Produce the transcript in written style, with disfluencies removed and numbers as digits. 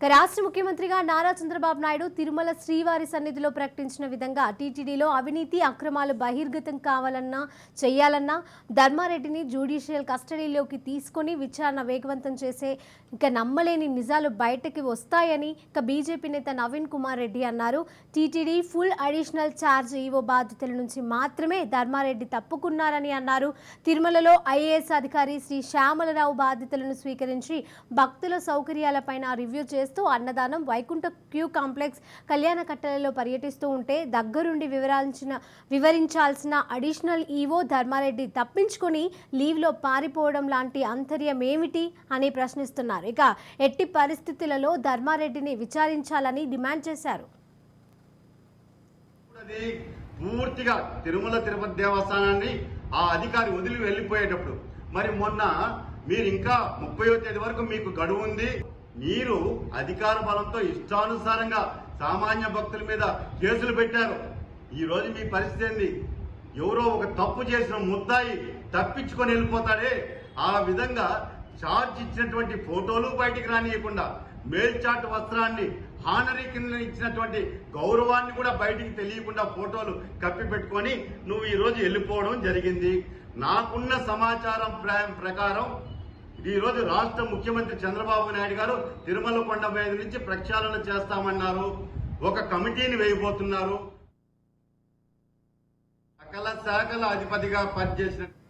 రాష్ట్ర ముఖ్యమంత్రిగా నారా చంద్రబాబు నాయుడు తిరుమల శ్రీవారి సన్నిధిలో ప్రకటించిన విధంగా టీటీడీలో అవినీతి అక్రమాలు బహిర్గతం కావాలన్నా చేయాలన్నా ధర్మారెడ్డిని జ్యుడిషియల్ కస్టడీలోకి తీసుకొని విచారణ వేగవంతం చేసే నమ్మలేని నిజాలు బయటకి వస్తాయని బీజేపీ నేత నవీన్ కుమార్ రెడ్డి అన్నారు. TTD full additional charge EO బాధ్యతల నుంచి మాత్రమే ధర్మారెడ్డి తప్పుకున్నారని అన్నారు. తిరుమలలో ఐఏఎస్ అధికారి శ్రీ శ్యామలరావు బాధ్యతలను స్వీకరించి భక్తుల సౌకర్యాలపైన రివ్యూ చేస్తూ అన్నదానం, వైకుంఠ క్యూ కాంప్లెక్స్, కళ్యాణ కట్టలలో పర్యటిస్తూ ఉంటే దగ్గరుండి వివరించాల్సిన అడిషనల్ ఈవో ధర్మారెడ్డి తప్పించుకొని లీవ్లో పారిపోవడం లాంటి అంతర్యం ఏమిటి అని ప్రశ్నిస్తున్నారు. ఇక ఎట్టి పరిస్థితులలో ధర్మారెడ్డిని విచారించాలని డిమాండ్ చేశారు. పూర్తిగా తిరుమల తిరుపతి దేవస్థానాన్ని ఆ అధికారి వదిలి వెళ్ళిపోయేటప్పుడు మరి మొన్న మీరు ఇంకా 30వ తేదీ వరకు మీకు గడువు ఉంది. మీరు అధికార బలంతో ఇష్టానుసారంగా సామాన్య భక్తుల మీద కేసులు పెట్టారు. ఈ రోజు మీ పరిస్థితి ఏంది? ఎవరో ఒక తప్పు చేసిన ముద్దాయి తప్పించుకొని వెళ్ళిపోతాడే, ఆ విధంగా ఛార్జ్ ఇచ్చినటువంటి ఫోటోలు బయటికి రానియకుండా మేల్చాటు వస్త్రాన్ని హానరీ కింద ఇచ్చినటువంటి గౌరవాన్ని కూడా బయటికి తెలియకుండా ఫోటోలు కప్పి పెట్టుకొని నువ్వు ఈరోజు వెళ్ళిపోవడం జరిగింది. నాకున్న సమాచారం ప్రకారం ఈరోజు రాష్ట్ర ముఖ్యమంత్రి చంద్రబాబు నాయుడు గారు తిరుమల కొండ మీద నుంచి ప్రక్షాళన చేస్తామన్నారు. ఒక కమిటీని వేయబోతున్నారు. సకల శాఖల అధిపతిగా పనిచేసిన